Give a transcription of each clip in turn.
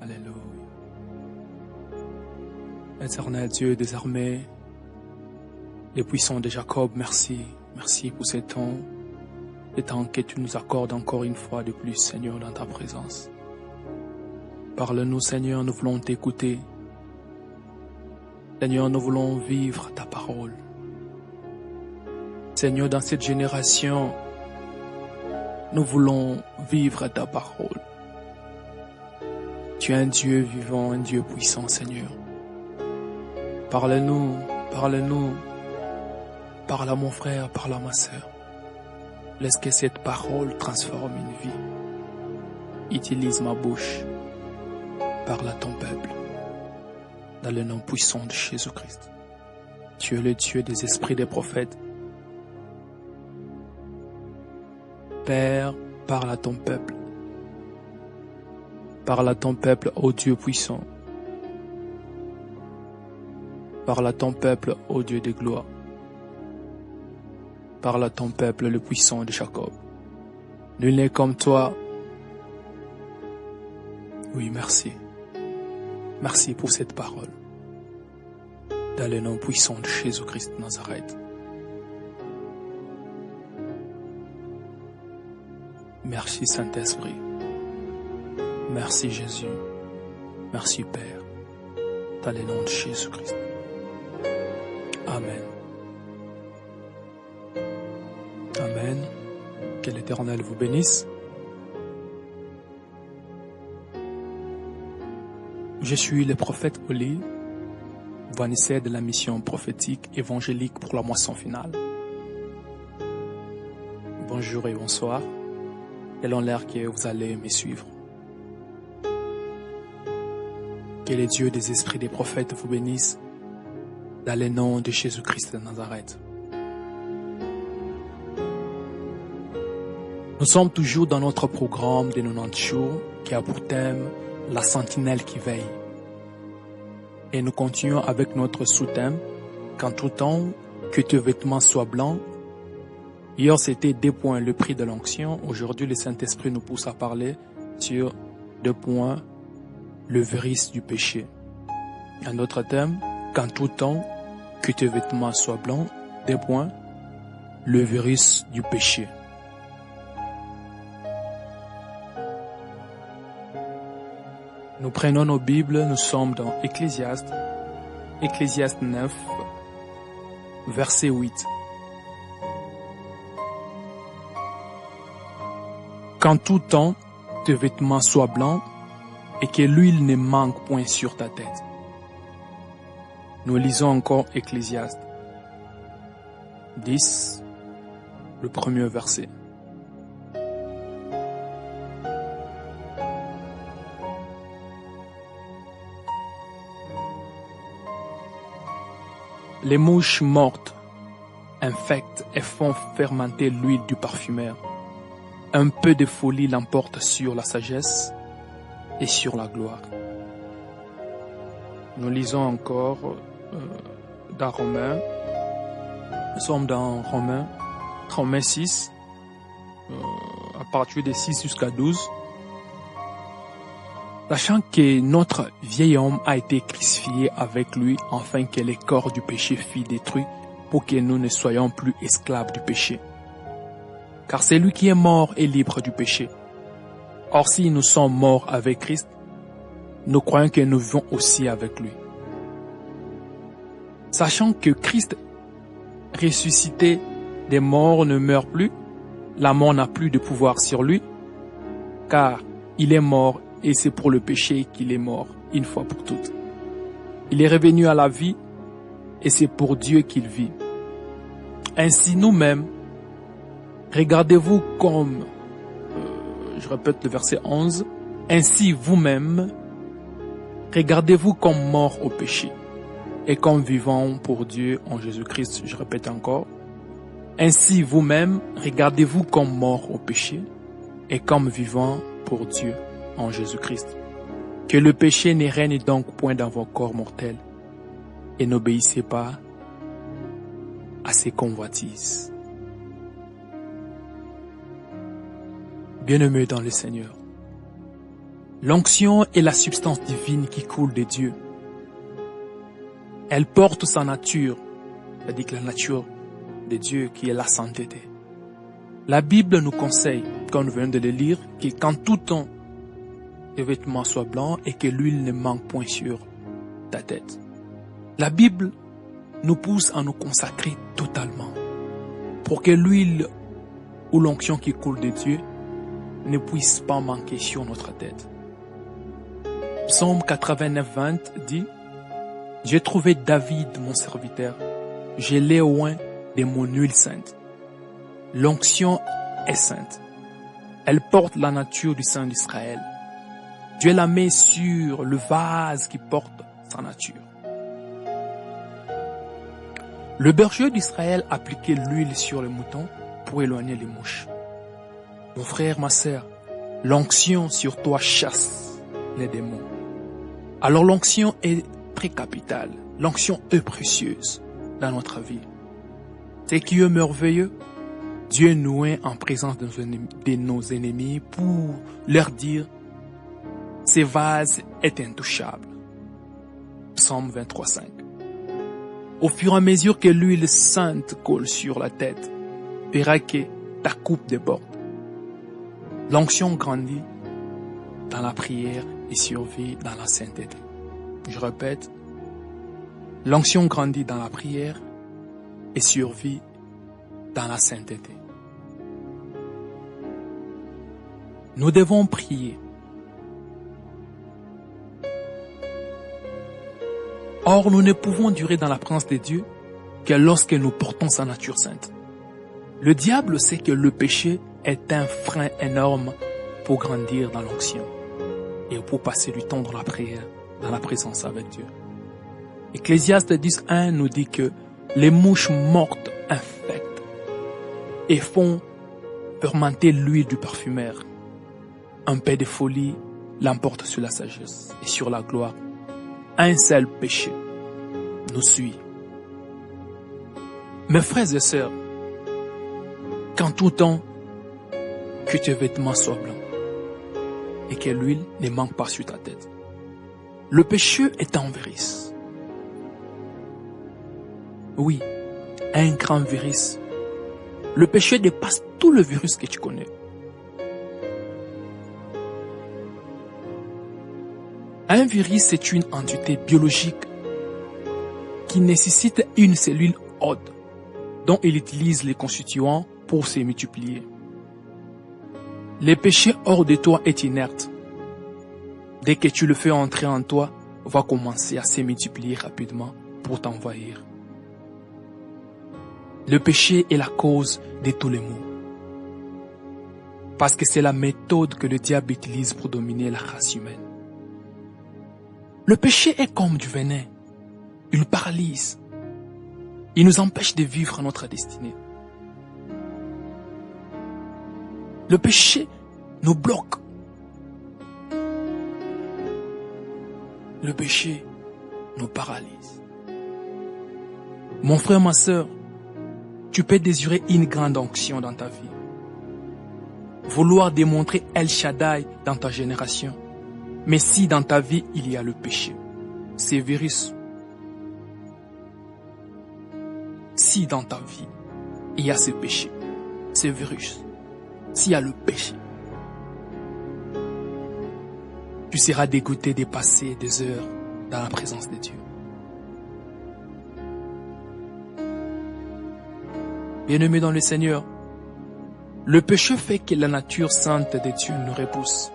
Alléluia. Éternel Dieu des armées, les puissants de Jacob, merci. Merci pour ces temps que tu nous accordes encore une fois de plus, Seigneur, dans ta présence. Parle-nous, Seigneur, nous voulons t'écouter. Seigneur, nous voulons vivre ta parole. Seigneur, dans cette génération, nous voulons vivre ta parole. Tu es un Dieu vivant, un Dieu puissant, Seigneur. Parle-nous, parle-nous. Parle à mon frère, parle à ma sœur. Laisse que cette parole transforme une vie. Utilise ma bouche. Parle à ton peuple. Dans le nom puissant de Jésus-Christ. Tu es le Dieu des esprits des prophètes. Père, parle à ton peuple. Parle à ton peuple, ô Dieu puissant. Parle à ton peuple, ô Dieu de gloire. Parle à ton peuple, le puissant de Jacob. Nul n'est comme toi. Oui, merci. Merci pour cette parole. Dans le nom puissant de Jésus-Christ de Nazareth. Merci Saint-Esprit. Merci Jésus. Merci Père. Dans le nom de Jésus-Christ. Amen. Amen. Que l'Éternel vous bénisse. Je suis le prophète Oli, vanisseur de la mission prophétique évangélique pour la moisson finale. Bonjour et bonsoir. Selon l'heure que vous allez me suivre. Que le Dieu des esprits des prophètes vous bénisse dans le nom de Jésus-Christ de Nazareth. Nous sommes toujours dans notre programme de 90 jours qui a pour thème la sentinelle qui veille. Et nous continuons avec notre sous-thème qu'en tout temps, que tes vêtements soient blancs. Hier, c'était 2 points, le prix de l'onction. Aujourd'hui, le Saint-Esprit nous pousse à parler sur 2 points, le virus du péché. Un autre thème, qu'en tout temps, que tes vêtements soient blancs. 2 points, le virus du péché. Nous prenons nos Bibles, nous sommes dans Ecclésiaste 9, verset 8. Qu'en tout temps, tes vêtements soient blancs et que l'huile ne manque point sur ta tête. Nous lisons encore Ecclésiaste 10, le premier verset. Les mouches mortes infectent et font fermenter l'huile du parfumeur. Un peu de folie l'emporte sur la sagesse et sur la gloire. Nous lisons encore dans Romains. Nous sommes dans Romains 6, à partir de 6 jusqu'à 12. Sachant que notre vieil homme a été crucifié avec lui, afin que le corps du péché fût détruit, pour que nous ne soyons plus esclaves du péché. Car celui qui est mort est libre du péché. Or, si nous sommes morts avec Christ, nous croyons que nous vivons aussi avec lui. Sachant que Christ, ressuscité des morts, ne meurt plus, la mort n'a plus de pouvoir sur lui, car il est mort et c'est pour le péché qu'il est mort, une fois pour toutes. Il est revenu à la vie et c'est pour Dieu qu'il vit. Ainsi nous-mêmes, regardez-vous comme, je répète le verset 11, ainsi vous-même, regardez-vous comme morts au péché et comme vivants pour Dieu en Jésus-Christ, je répète encore. Ainsi vous-même, regardez-vous comme morts au péché et comme vivants pour Dieu en Jésus-Christ. Que le péché ne règne donc point dans vos corps mortels et n'obéissez pas à ses convoitises. Bien-aimés dans le Seigneur, L'onction est la substance divine qui coule de Dieu. Elle porte sa nature, c'est-à-dire que la nature de Dieu qui est la sainteté. La Bible nous conseille, comme nous venons de le lire, qu'en tout temps, tes vêtements soient blancs et que l'huile ne manque point sur ta tête. La Bible nous pousse à nous consacrer totalement pour que l'huile ou l'onction qui coule de Dieu ne puisse pas manquer sur notre tête. Psaume 89:20 dit: J'ai trouvé David, mon serviteur, je l'ai oint de mon huile sainte. L'onction est sainte. Elle porte la nature du Saint d'Israël. Dieu la met sur le vase qui porte sa nature. Le berger d'Israël appliquait l'huile sur les moutons pour éloigner les mouches. Mon frère, ma sœur, l'onction sur toi chasse les démons. Alors l'onction est très capitale. L'onction est précieuse dans notre vie. C'est qui est merveilleux. Dieu nous est en présence de nos ennemis pour leur dire: ce vase est intouchable. Psaume 23:5. Au fur et à mesure que l'huile sainte coule sur la tête, verras que ta coupe déborde. L'onction grandit dans la prière et survit dans la sainteté. Je répète, l'onction grandit dans la prière et survit dans la sainteté. Nous devons prier. Or, nous ne pouvons durer dans la présence de Dieu que lorsque nous portons sa nature sainte. Le diable sait que le péché est un frein énorme pour grandir dans l'onction et pour passer du temps dans la prière, dans la présence avec Dieu. Ecclésiaste 10:1 nous dit que les mouches mortes infectent et font fermenter l'huile du parfumeur. Un peu de folie l'emporte sur la sagesse et sur la gloire. Un seul péché nous suit. Mes frères et sœurs, qu'en tout temps, que tes vêtements soient blancs et que l'huile ne manque pas sur ta tête. Le péché est un virus. Oui, un grand virus. Le péché dépasse tout le virus que tu connais. Un virus, c'est une entité biologique qui nécessite une cellule hôte dont il utilise les constituants pour se multiplier. Le péché hors de toi est inerte. Dès que tu le fais entrer en toi, va commencer à se multiplier rapidement pour t'envahir. Le péché est la cause de tous les maux. Parce que c'est la méthode que le diable utilise pour dominer la race humaine. Le péché est comme du venin. Il nous paralyse. Il nous empêche de vivre notre destinée. Le péché nous bloque. Le péché nous paralyse. Mon frère, ma sœur, tu peux désirer une grande onction dans ta vie. Vouloir démontrer El Shaddai dans ta génération. Mais si dans ta vie, il y a le péché, c'est virus. Si dans ta vie, il y a ce péché, c'est virus. S'il y a le péché, tu seras dégoûté de passer des heures dans la présence de Dieu. Bien-aimés dans le Seigneur, le péché fait que la nature sainte de Dieu nous repousse.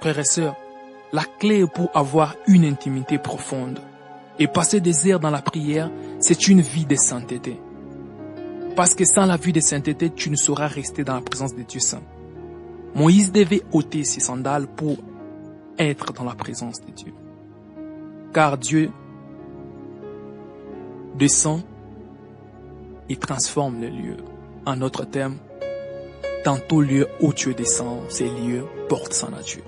Frères et sœurs, la clé pour avoir une intimité profonde et passer des heures dans la prière, c'est une vie de sainteté. Parce que sans la vie de sainteté, tu ne sauras rester dans la présence de Dieu saint. Moïse devait ôter ses sandales pour être dans la présence de Dieu. Car Dieu descend et transforme les lieux. En d'autres termes, dans tout lieu où Dieu descend, ces lieux portent sa nature.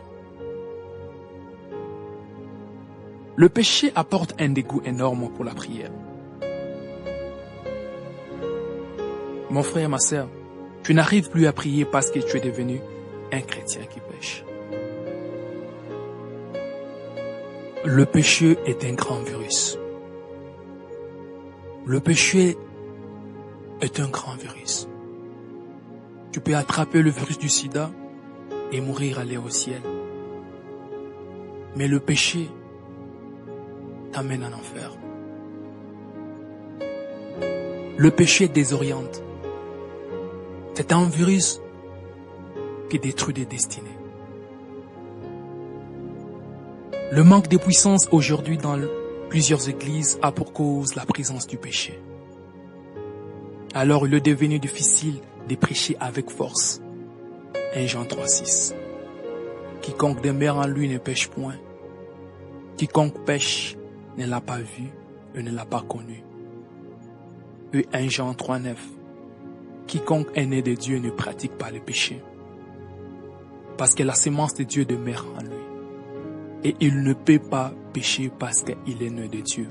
Le péché apporte un dégoût énorme pour la prière. Mon frère, ma sœur, tu n'arrives plus à prier parce que tu es devenu un chrétien qui pêche. Le péché est un grand virus. Le péché est un grand virus. Tu peux attraper le virus du sida et mourir aller au ciel. Mais le péché t'amène en enfer. Le péché désoriente. C'est un virus qui détruit des destinées. Le manque de puissance aujourd'hui dans plusieurs églises a pour cause la présence du péché. Alors il est devenu difficile de prêcher avec force. 1 Jean 3,6. Quiconque demeure en lui ne pêche point. Quiconque pêche ne l'a pas vu et ne l'a pas connu. Et 1 Jean 3,9. Quiconque est né de Dieu ne pratique pas le péché. Parce que la semence de Dieu demeure en lui. Et il ne peut pas pécher parce qu'il est né de Dieu.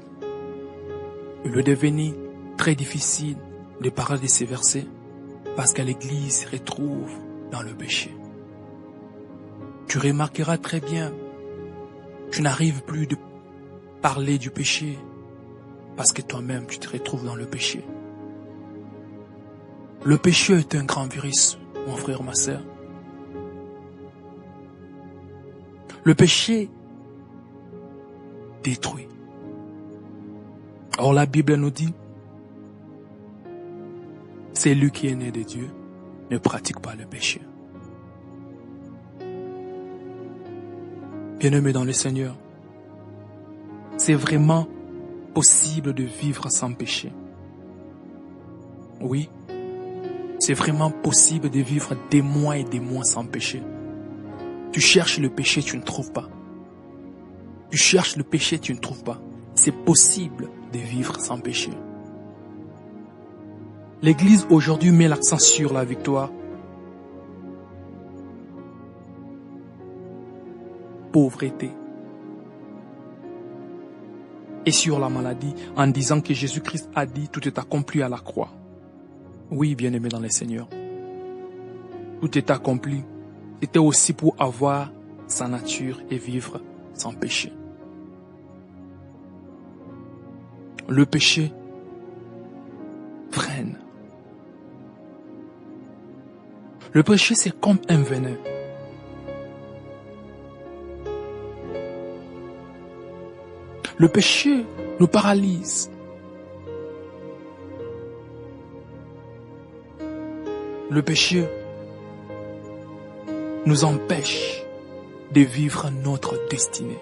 Il est devenu très difficile de parler de ces versets parce que l'Église se retrouve dans le péché. Tu remarqueras très bien, tu n'arrives plus de parler du péché parce que toi-même tu te retrouves dans le péché. Le péché est un grand virus, mon frère, ma sœur. Le péché détruit. Or la Bible nous dit, c'est lui qui est né de Dieu, ne pratique pas le péché. Bien-aimé dans le Seigneur, c'est vraiment possible de vivre sans péché. Oui, c'est vraiment possible de vivre des mois et des mois sans péché. Tu cherches le péché, tu ne trouves pas. Tu cherches le péché, tu ne trouves pas. C'est possible de vivre sans péché. L'Église aujourd'hui met l'accent sur la victoire. Pauvreté. Et sur la maladie en disant que Jésus-Christ a dit tout est accompli à la croix. Oui, bien-aimé dans le Seigneur. Tout est accompli. C'était aussi pour avoir sa nature et vivre sans péché. Le péché freine. Le péché, c'est comme un venin. Le péché nous paralyse. Le péché nous empêche de vivre notre destinée.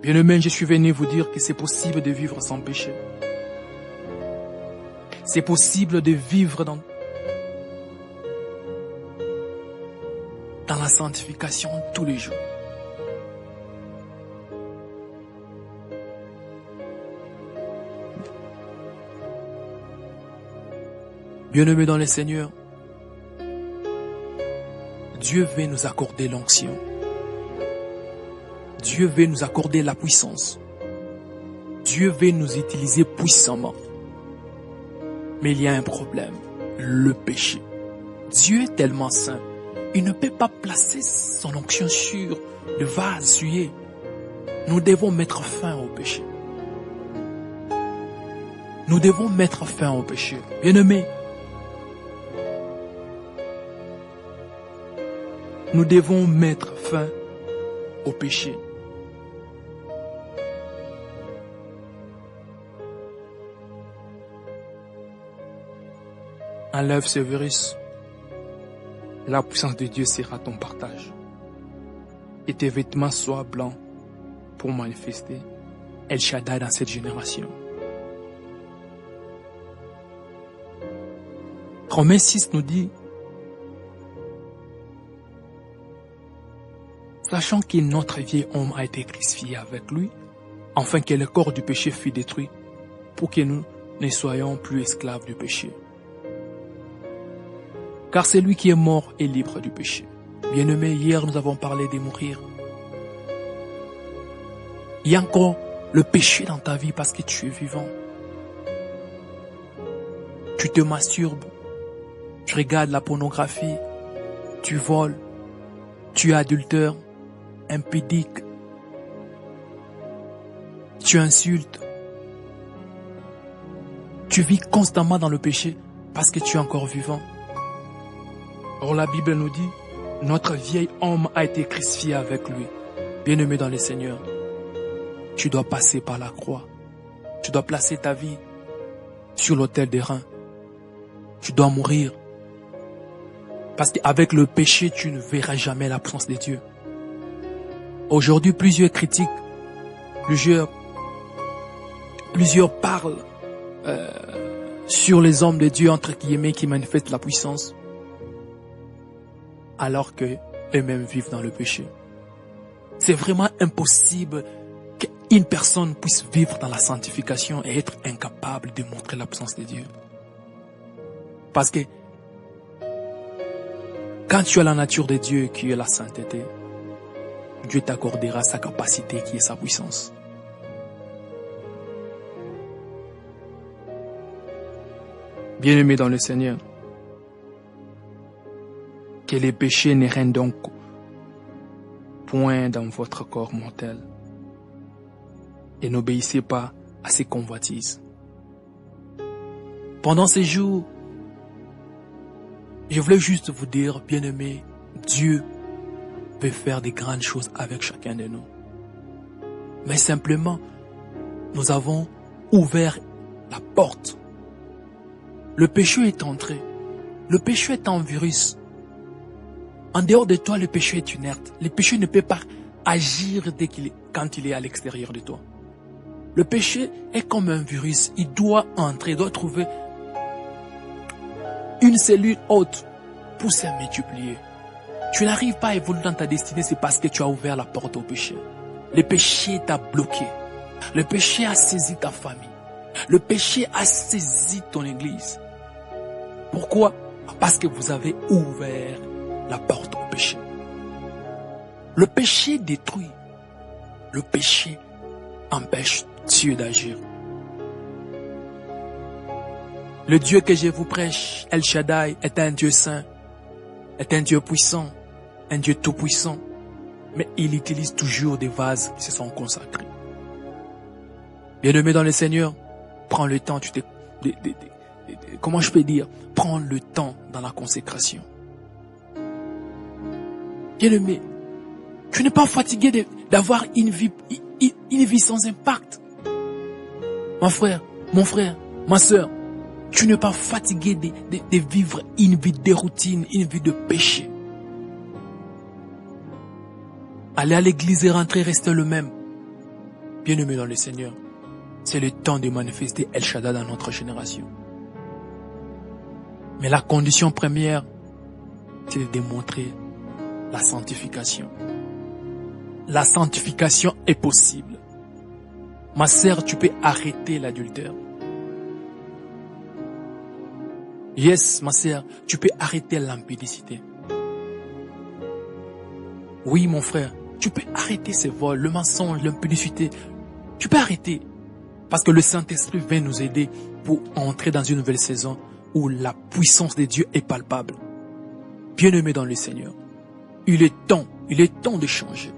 Bien-aimés, je suis venu vous dire que c'est possible de vivre sans péché. C'est possible de vivre dans la sanctification tous les jours. Bien-aimés dans le Seigneur, Dieu veut nous accorder l'onction. Dieu veut nous accorder la puissance. Dieu veut nous utiliser puissamment. Mais il y a un problème, le péché. Dieu est tellement saint, il ne peut pas placer son onction sur le vase souillé. Nous devons mettre fin au péché. Nous devons mettre fin au péché. Bien-aimés, nous devons mettre fin au péché. Enlève ce virus. La puissance de Dieu sera ton partage. Et tes vêtements soient blancs pour manifester El Shaddai dans cette génération. Romains 6 nous dit, sachant que notre vieil homme a été crucifié avec lui, afin que le corps du péché fût détruit, pour que nous ne soyons plus esclaves du péché. Car celui qui est mort est libre du péché. Bien-aimé, hier nous avons parlé de mourir. Il y a encore le péché dans ta vie parce que tu es vivant. Tu te masturbes, tu regardes la pornographie, tu voles, tu es adultère, impédique, tu insultes, tu vis constamment dans le péché parce que tu es encore vivant. Or la Bible nous dit, notre vieil homme a été crucifié avec lui. Bien-aimé dans le Seigneur, tu dois passer par la croix. Tu dois placer ta vie sur l'autel des reins. Tu dois mourir. Parce qu'avec le péché, tu ne verras jamais la présence de Dieu. Aujourd'hui, plusieurs critiquent, plusieurs parlent sur les hommes de Dieu, entre guillemets, qui manifestent la puissance, alors que eux-mêmes vivent dans le péché. C'est vraiment impossible qu'une personne puisse vivre dans la sanctification et être incapable de montrer la présence de Dieu. Parce que quand tu as la nature de Dieu qui est la sainteté, Dieu t'accordera sa capacité qui est sa puissance. Bien-aimés dans le Seigneur, que les péchés ne règnent donc point dans votre corps mortel et n'obéissez pas à ses convoitises. Pendant ces jours, je voulais juste vous dire, bien-aimés, Dieu veut faire des grandes choses avec chacun de nous. Mais simplement, nous avons ouvert la porte. Le péché est entré. Le péché est un virus. En dehors de toi, le péché est inerte. Le péché ne peut pas agir quand il est à l'extérieur de toi. Le péché est comme un virus. Il doit entrer, il doit trouver une cellule haute pour se multiplier. Tu n'arrives pas à évoluer dans ta destinée, c'est parce que tu as ouvert la porte au péché. Le péché t'a bloqué. Le péché a saisi ta famille. Le péché a saisi ton église. Pourquoi? Parce que vous avez ouvert la porte au péché. Le péché détruit. Le péché empêche Dieu d'agir. Le Dieu que je vous prêche, El Shaddai, est un Dieu saint, est un Dieu puissant, un Dieu tout-puissant, mais il utilise toujours des vases qui se sont consacrés. Bien-aimé dans le Seigneur, prends le temps, comment je peux dire, prends le temps dans la consécration. Bien-aimé, tu n'es pas fatigué d'avoir une vie sans impact. Mon frère, ma sœur, tu n'es pas fatigué de vivre une vie de routine, une vie de péché. Aller à l'église et rentrer, rester le même. Bien-aimé dans le Seigneur, c'est le temps de manifester El Shaddai dans notre génération. Mais la condition première, c'est de démontrer la sanctification. La sanctification est possible. Ma sœur, tu peux arrêter l'adultère. Yes, ma sœur, tu peux arrêter l'impudicité. Oui, mon frère, tu peux arrêter ces vols, le mensonge, l'impudicité. Tu peux arrêter. Parce que le Saint-Esprit vient nous aider pour entrer dans une nouvelle saison où la puissance de Dieu est palpable. Bien-aimé dans le Seigneur, il est temps de changer.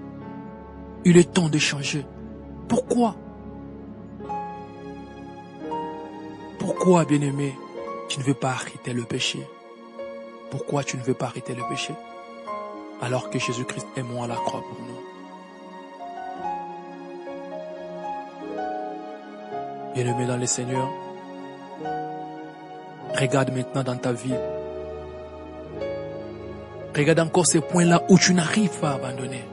Il est temps de changer. Pourquoi? Pourquoi, bien-aimé, tu ne veux pas arrêter le péché? Pourquoi tu ne veux pas arrêter le péché? Alors que Jésus-Christ est mort à la croix pour nous. Bien-aimé dans le Seigneur, regarde maintenant dans ta vie. Regarde encore ces points-là où tu n'arrives pas à abandonner.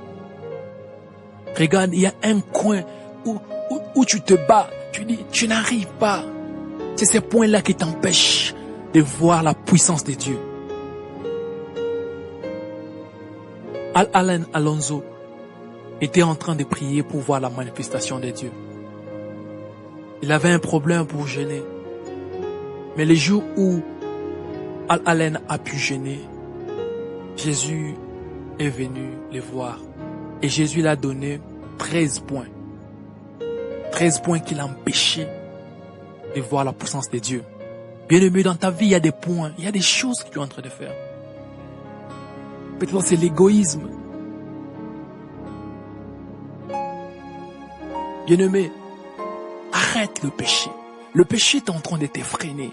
Regarde, il y a un coin où tu te bats. Tu dis, tu n'arrives pas. C'est ces points-là qui t'empêchent de voir la puissance de Dieu. Alain Alonso était en train de prier pour voir la manifestation de Dieu. Il avait un problème pour jeûner. Mais les jours où Alain a pu jeûner, Jésus est venu les voir. Et Jésus l'a donné 13 points. 13 points qui l'empêchaient de voir la puissance de Dieu. Bien-aimé, dans ta vie, il y a des points, il y a des choses que tu es en train de faire. Peut-être c'est l'égoïsme. Bien-aimé, arrête le péché. Le péché est en train de t'effréner.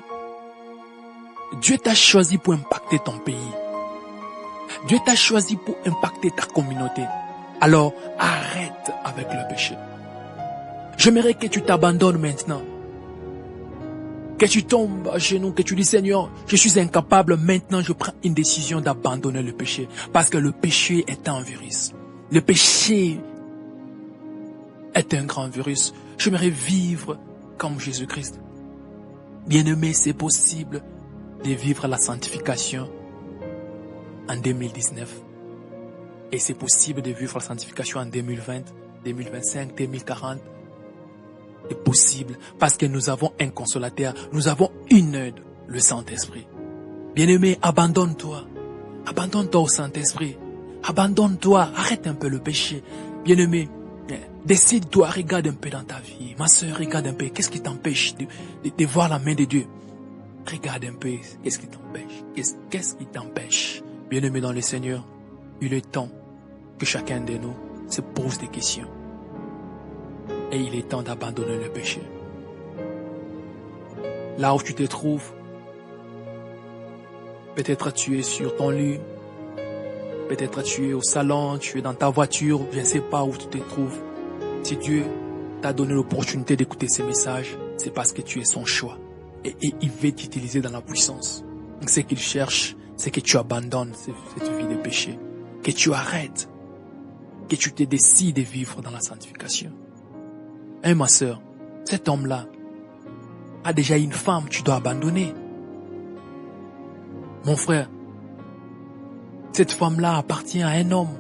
Dieu t'a choisi pour impacter ton pays. Dieu t'a choisi pour impacter ta communauté. Alors, arrête avec le péché. J'aimerais que tu t'abandonnes maintenant. Que tu tombes à genoux, que tu dis Seigneur, je suis incapable, maintenant je prends une décision d'abandonner le péché. Parce que le péché est un virus. Le péché est un grand virus. J'aimerais vivre comme Jésus-Christ. Bien-aimé, c'est possible de vivre la sanctification en 2019. Et c'est possible de vivre la sanctification en 2020, 2025, 2040. C'est possible parce que nous avons un consolateur, nous avons une aide, le Saint-Esprit. Bien-aimé, abandonne-toi. Abandonne-toi au Saint-Esprit. Abandonne-toi, arrête un peu le péché. Bien-aimé, décide-toi, regarde un peu dans ta vie. Ma soeur, regarde un peu, qu'est-ce qui t'empêche de voir la main de Dieu? Regarde un peu, qu'est-ce qui t'empêche? Qu'est-ce qui t'empêche? Bien-aimé dans le Seigneur, il est temps que chacun de nous se pose des questions. Et il est temps d'abandonner le péché. Là où tu te trouves, peut-être tu es sur ton lit, peut-être tu es au salon, tu es dans ta voiture, je ne sais pas où tu te trouves. Si Dieu t'a donné l'opportunité d'écouter ces messages, c'est parce que tu es son choix. Et il veut t'utiliser dans la puissance. Donc ce qu'il cherche, c'est que tu abandonnes cette vie de péché. Que tu arrêtes. Que tu te décides de vivre dans la sanctification. Hein, ma sœur, cet homme-là a déjà une femme, tu dois abandonner. Mon frère, cette femme-là appartient à un homme.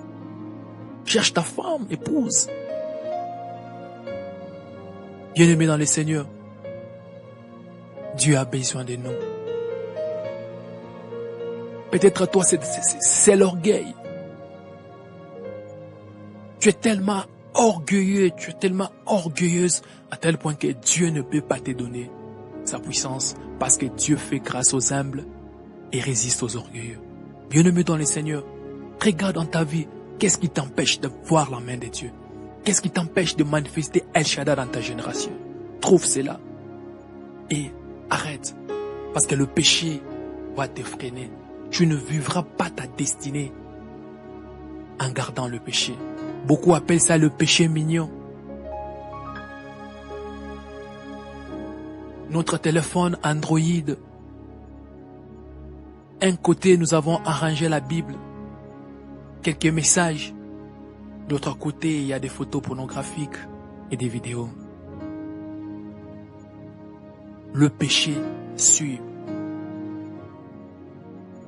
Cherche ta femme, épouse. Bien-aimé dans le Seigneur, Dieu a besoin de nous. Peut-être toi, c'est l'orgueil. Tu es tellement orgueilleux, tu es tellement orgueilleuse à tel point que Dieu ne peut pas te donner sa puissance parce que Dieu fait grâce aux humbles et résiste aux orgueilleux. Bien-aimé dans le Seigneur, regarde dans ta vie, qu'est-ce qui t'empêche de voir la main de Dieu? Qu'est-ce qui t'empêche de manifester El Shaddai dans ta génération? Trouve cela et arrête parce que le péché va te freiner. Tu ne vivras pas ta destinée en gardant le péché. Beaucoup appellent ça le péché mignon. Notre téléphone Android, un côté nous avons arrangé la Bible, quelques messages. De l'autre côté, il y a des photos pornographiques et des vidéos. Le péché suit.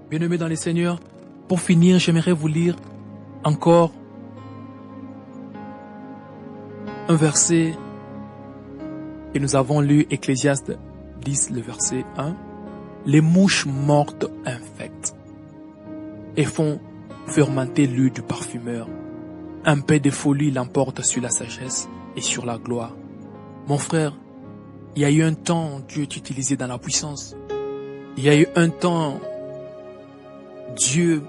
Bien-aimés dans le Seigneur, pour finir, j'aimerais vous lire encore un verset que nous avons lu, Ecclésiaste 10, le verset 1. Les mouches mortes infectent et font fermenter l'huile du parfumeur. Un peu de folie l'emporte sur la sagesse et sur la gloire. Mon frère, il y a eu un temps où Dieu t'utilisait dans la puissance. Il y a eu un temps Dieu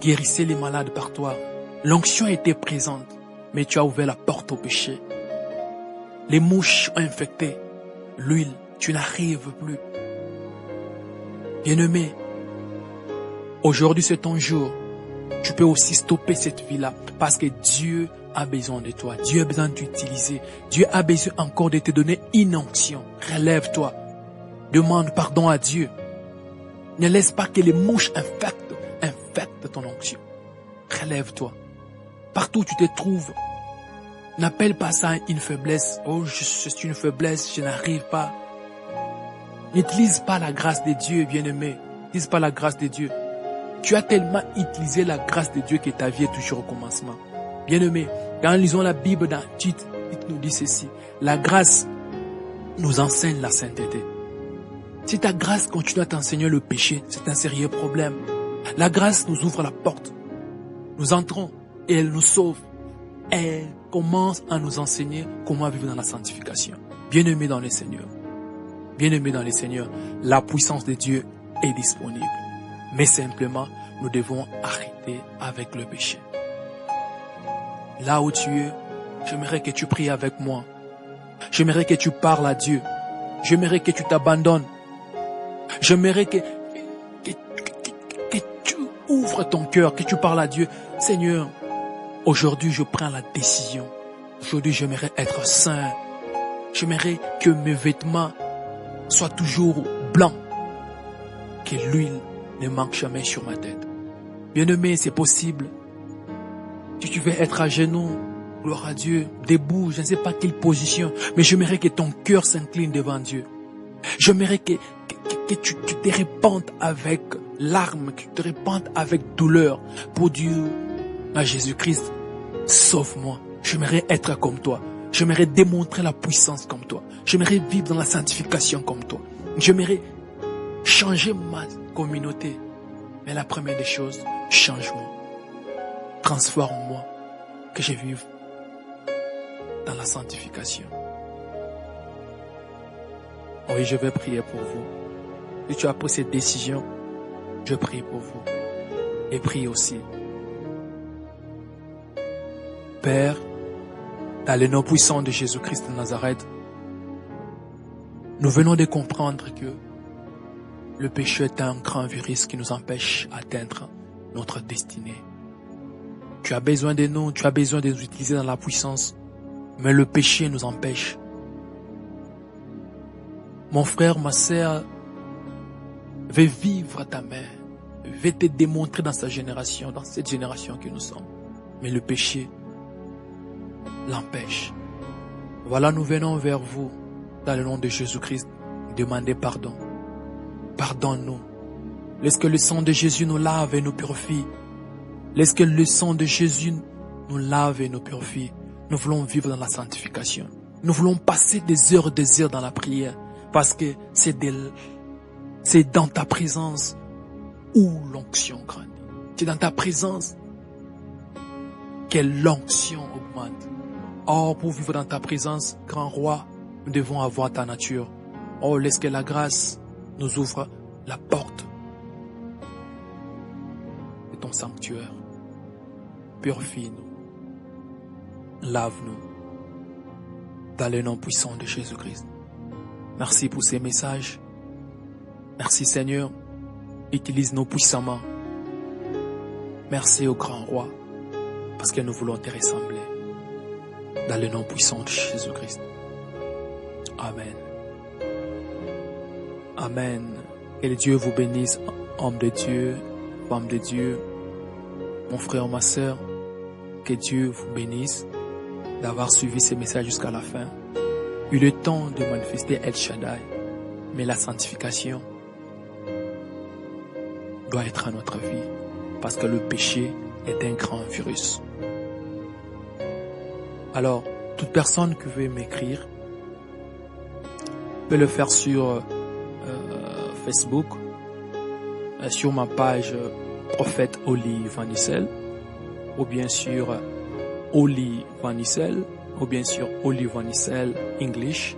guérissait les malades par toi. L'onction était présente, mais tu as ouvert la porte au péché. Les mouches ont infecté l'huile, tu n'arrives plus. Bien-aimé, aujourd'hui c'est ton jour. Tu peux aussi stopper cette vie-là parce que Dieu a besoin de toi. Dieu a besoin de t'utiliser. Dieu a besoin encore de te donner une onction. Relève-toi. Demande pardon à Dieu. Ne laisse pas que les mouches infectent ton onction. Relève-toi. Partout où tu te trouves, n'appelle pas ça une faiblesse. Oh, c'est une faiblesse, je n'arrive pas. N'utilise pas la grâce de Dieu, bien-aimé. N'utilise pas la grâce de Dieu. Tu as tellement utilisé la grâce de Dieu que ta vie est toujours au commencement. Bien-aimé, quand nous lisons la Bible dans Tite, Tite nous dit ceci. La grâce nous enseigne la sainteté. Si ta grâce continue à t'enseigner le péché, c'est un sérieux problème. La grâce nous ouvre la porte. Nous entrons et elle nous sauve. Elle commence à nous enseigner comment vivre dans la sanctification. Bien-aimé dans le Seigneur. Bien-aimé dans le Seigneur, la puissance de Dieu est disponible. Mais simplement, nous devons arrêter avec le péché. Là où tu es, j'aimerais que tu pries avec moi. J'aimerais que tu parles à Dieu. J'aimerais que tu t'abandonnes. J'aimerais que tu ouvres ton cœur, que tu parles à Dieu. Seigneur, aujourd'hui je prends la décision. Aujourd'hui j'aimerais être saint. J'aimerais que mes vêtements soient toujours blancs. Que l'huile ne manque jamais sur ma tête. Bien-aimé, c'est possible. Si tu veux être à genoux, gloire à Dieu, debout, je ne sais pas quelle position, mais j'aimerais que ton cœur s'incline devant Dieu. J'aimerais que tu te répandes avec larmes, que tu te répandes avec douleur pour dire à Jésus-Christ, sauve-moi. J'aimerais être comme toi. J'aimerais démontrer la puissance comme toi. J'aimerais vivre dans la sanctification comme toi. J'aimerais changer ma communauté. Mais la première des choses, change-moi. Transforme-moi. Que je vive dans la sanctification. Oui, je vais prier pour vous. Si tu as pris cette décision, je prie pour vous. Et prie aussi. Père, dans le nom puissant de Jésus-Christ de Nazareth, nous venons de comprendre que le péché est un grand virus qui nous empêche d'atteindre notre destinée. Tu as besoin de nous, tu as besoin de nous utiliser dans la puissance, mais le péché nous empêche. Mon frère, ma sœur, veut vivre ta main, veut te démontrer dans sa génération, dans cette génération que nous sommes. Mais le péché l'empêche. Voilà, nous venons vers vous, dans le nom de Jésus-Christ, demander pardon. Pardonne-nous. Laisse que le sang de Jésus nous lave et nous purifie. Laisse que le sang de Jésus nous lave et nous purifie. Nous voulons vivre dans la sanctification. Nous voulons passer des heures dans la prière. Parce que c'est dans ta présence où l'onction grandit. C'est dans ta présence que l'onction augmente. Or, pour vivre dans ta présence, grand roi, nous devons avoir ta nature. Oh, laisse que la grâce nous ouvre la porte de ton sanctuaire. Purifie-nous. Lave-nous. Dans le nom puissant de Jésus-Christ. Merci pour ces messages. Merci Seigneur. Utilise-nous puissamment. Merci au grand roi. Parce que nous voulons te ressembler. Dans le nom puissant de Jésus-Christ. Amen. Amen. Que le Dieu vous bénisse, homme de Dieu, femme de Dieu, mon frère, ma sœur. Que Dieu vous bénisse d'avoir suivi ces messages jusqu'à la fin. Eu le temps de manifester El Shaddai, mais la sanctification doit être à notre vie, parce que le péché est un grand virus. Alors, toute personne qui veut m'écrire peut le faire sur Facebook, sur ma page Prophète Oli Van Nissel, ou bien sur Oli Van Nissel, ou bien sur Oli Van Nissel English,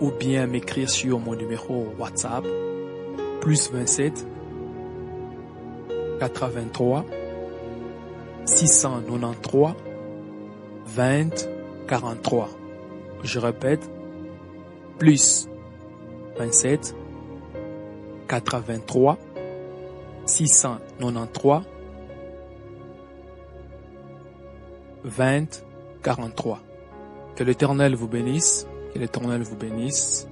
ou bien m'écrire sur mon numéro WhatsApp, plus 27 83 693 20 43. Je répète, plus 27 83 693 20 43. Que l'Éternel vous bénisse, que l'Éternel vous bénisse.